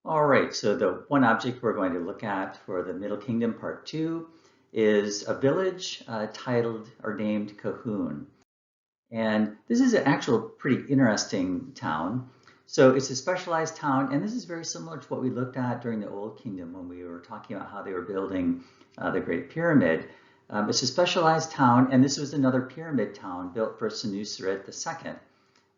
All right, so the one object we're going to look at for the Middle Kingdom Part 2 is a village titled or named Kahun. And this is an actual pretty interesting town. So it's a specialized town, and this is very similar to what we looked at during the Old Kingdom when we were talking about how they were building the Great Pyramid. It's a specialized town, and this was another pyramid town built for Senuseret II.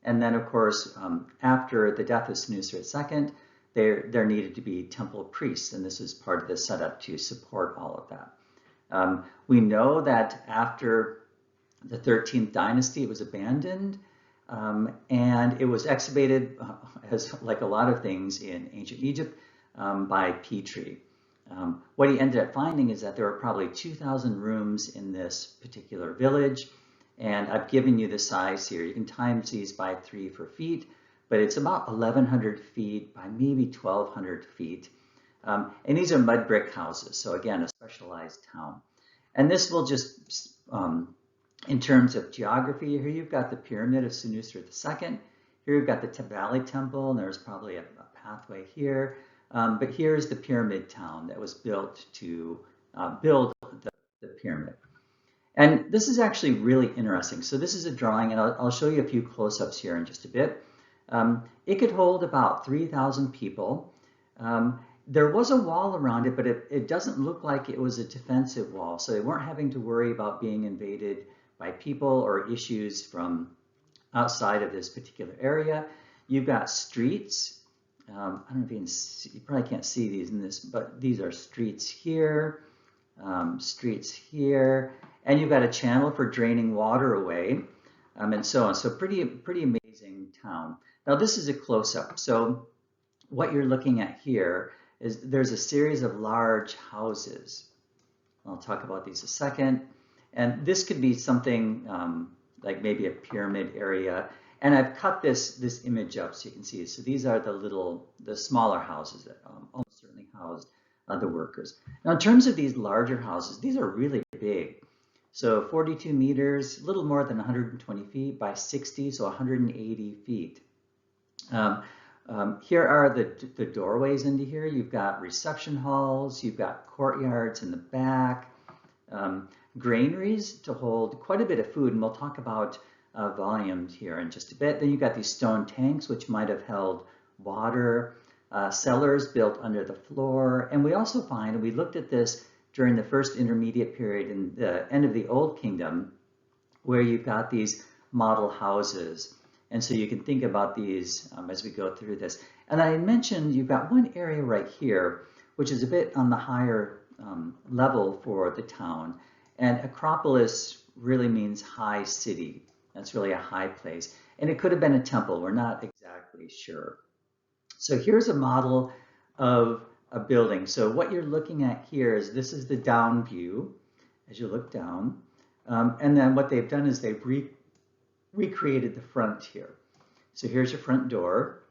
And then, of course, after the death of Senuseret II, there needed to be temple priests, and this is part of the setup to support all of that. We know that after the 13th dynasty, it was abandoned, and it was excavated, as like a lot of things in ancient Egypt, by Petrie. What he ended up finding is that there were probably 2,000 rooms in this particular village, and I've given you the size here. You can times these by 3 for feet, but it's about 1,100 feet by maybe 1,200 feet. And these are mud brick houses, so again, a specialized town. And this will just, in terms of geography, here you've got the pyramid of Senuseret II. Here you've got the Valley Temple, and there's probably a pathway here. But here's the pyramid town that was built to build the pyramid. And this is actually really interesting. So this is a drawing, and I'll show you a few close-ups here in just a bit. It could hold about 3,000 people. There was a wall around it, but it doesn't look like it was a defensive wall. So they weren't having to worry about being invaded by people or issues from outside of this particular area. You've got streets. I don't know if you can see, you probably can't see these in this, but these are streets here, and you've got a channel for draining water away, and so on. So pretty amazing town. Now this is a close-up. So what you're looking at here is there's a series of large houses. I'll talk about these a second. And this could be something like maybe a pyramid area. And I've cut this image up so you can see. So these are the smaller houses that almost certainly housed the workers. Now in terms of these larger houses, these are really big. So 42 meters, a little more than 120 feet by 60, so 180 feet. Here are the doorways into here. You've got reception halls, you've got courtyards in the back, granaries to hold quite a bit of food, and we'll talk about volumes here in just a bit. Then you've got these stone tanks, which might have held water, cellars built under the floor, and we also find, and we looked at this during the first intermediate period in the end of the Old Kingdom, where you've got these model houses. And so you can think about these as we go through this. And I mentioned you've got one area right here, which is a bit on the higher level for the town. And Acropolis really means high city. That's really a high place. And it could have been a temple. We're not exactly sure. So here's a model of a building. So what you're looking at here is this is the down view as you look down. And then what they've done is they've recreated the front here. So here's your front door.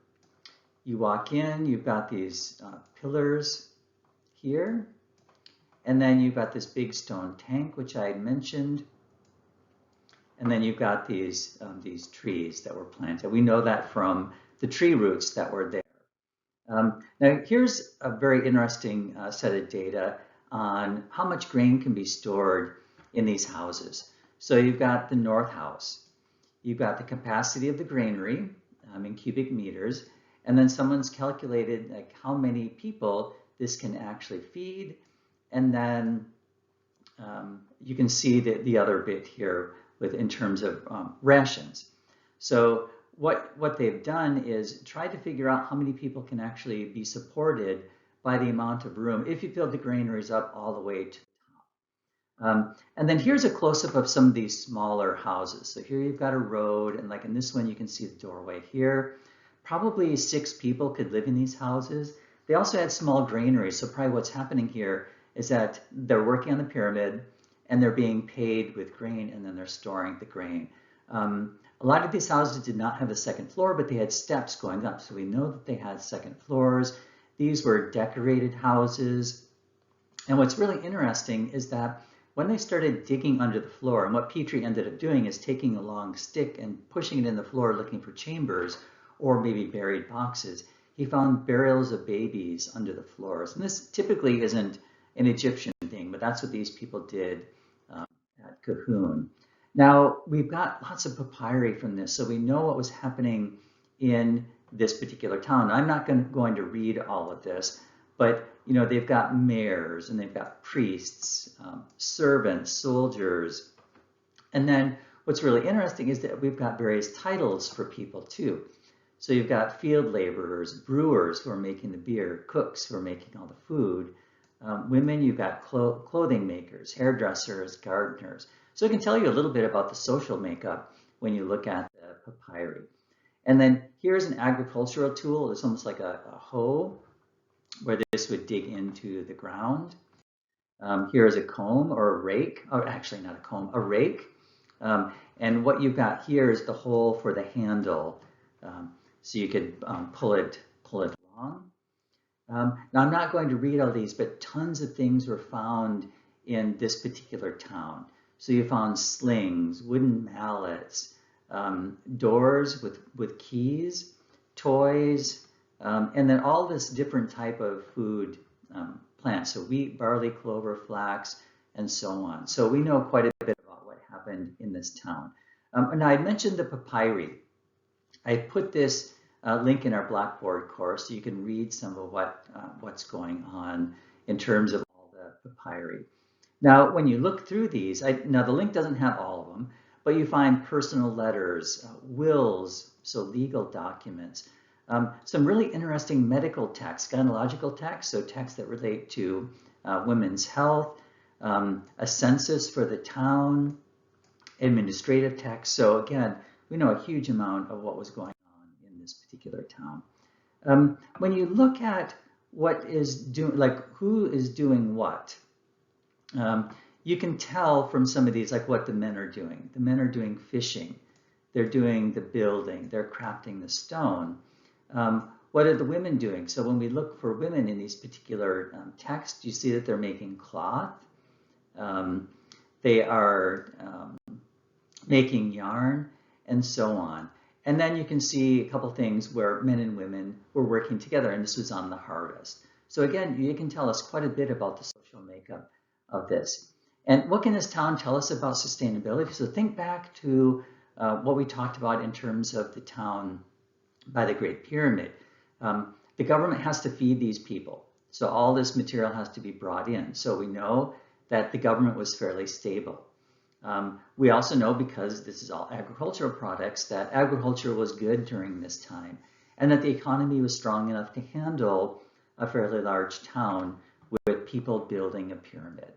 You walk in, you've got these pillars here, and then you've got this big stone tank, which I had mentioned, and then you've got these trees that were planted. We know that from the tree roots that were there. Now here's a very interesting set of data on how much grain can be stored in these houses. So you've got the north house. You've got the capacity of the granary in cubic meters, and then someone's calculated like how many people this can actually feed, and then you can see the other bit here in terms of rations. So what they've done is tried to figure out how many people can actually be supported by the amount of room if you fill the granaries up all the way to and then here's a close-up of some of these smaller houses. So here you've got a road, and like in this one, you can see the doorway here. Probably 6 people could live in these houses. They also had small granaries, so probably what's happening here is that they're working on the pyramid, and they're being paid with grain, and then they're storing the grain. A lot of these houses did not have a second floor, but they had steps going up, so we know that they had second floors. These were decorated houses. And what's really interesting is that when they started digging under the floor, and what Petrie ended up doing is taking a long stick and pushing it in the floor looking for chambers or maybe buried boxes, he found burials of babies under the floors. And this typically isn't an Egyptian thing, but that's what these people did at Kahun. Now, we've got lots of papyri from this, so we know what was happening in this particular town. I'm not going to read all of this, but they've got mayors and they've got priests, servants, soldiers. And then what's really interesting is that we've got various titles for people too. So you've got field laborers, brewers who are making the beer, cooks who are making all the food. Women, you've got clothing makers, hairdressers, gardeners. So it can tell you a little bit about the social makeup when you look at the papyri. And then here's an agricultural tool. It's almost like a hoe where this would dig into the ground. Here's a comb or a rake, or actually not a comb, a rake. And what you've got here is the hole for the handle. So you could pull it along. Now I'm not going to read all these, but tons of things were found in this particular town. So you found slings, wooden mallets, doors with keys, toys, and then all this different type of food plants. So wheat, barley, clover, flax, and so on. So we know quite a bit about what happened in this town. Now I mentioned the papyri. I put this link in our Blackboard course so you can read some of what's going on in terms of all the papyri. Now, when you look through these, now the link doesn't have all of them, but you find personal letters, wills, so legal documents, some really interesting medical texts, gynecological texts, so texts that relate to women's health, a census for the town, administrative texts. So again, we know a huge amount of what was going on in this particular town. When you look at what is doing, like who is doing what, you can tell from some of these, like what the men are doing. The men are doing fishing. They're doing the building. They're crafting the stone. What are the women doing? So when we look for women in these particular texts, you see that they're making cloth. They are making yarn and so on. And then you can see a couple things where men and women were working together, and this was on the harvest. So again, you can tell us quite a bit about the social makeup of this. And what can this town tell us about sustainability? So think back to what we talked about in terms of the town by the Great Pyramid. The government has to feed these people. So all this material has to be brought in. So we know that the government was fairly stable. We also know, because this is all agricultural products, that agriculture was good during this time, and that the economy was strong enough to handle a fairly large town with people building a pyramid.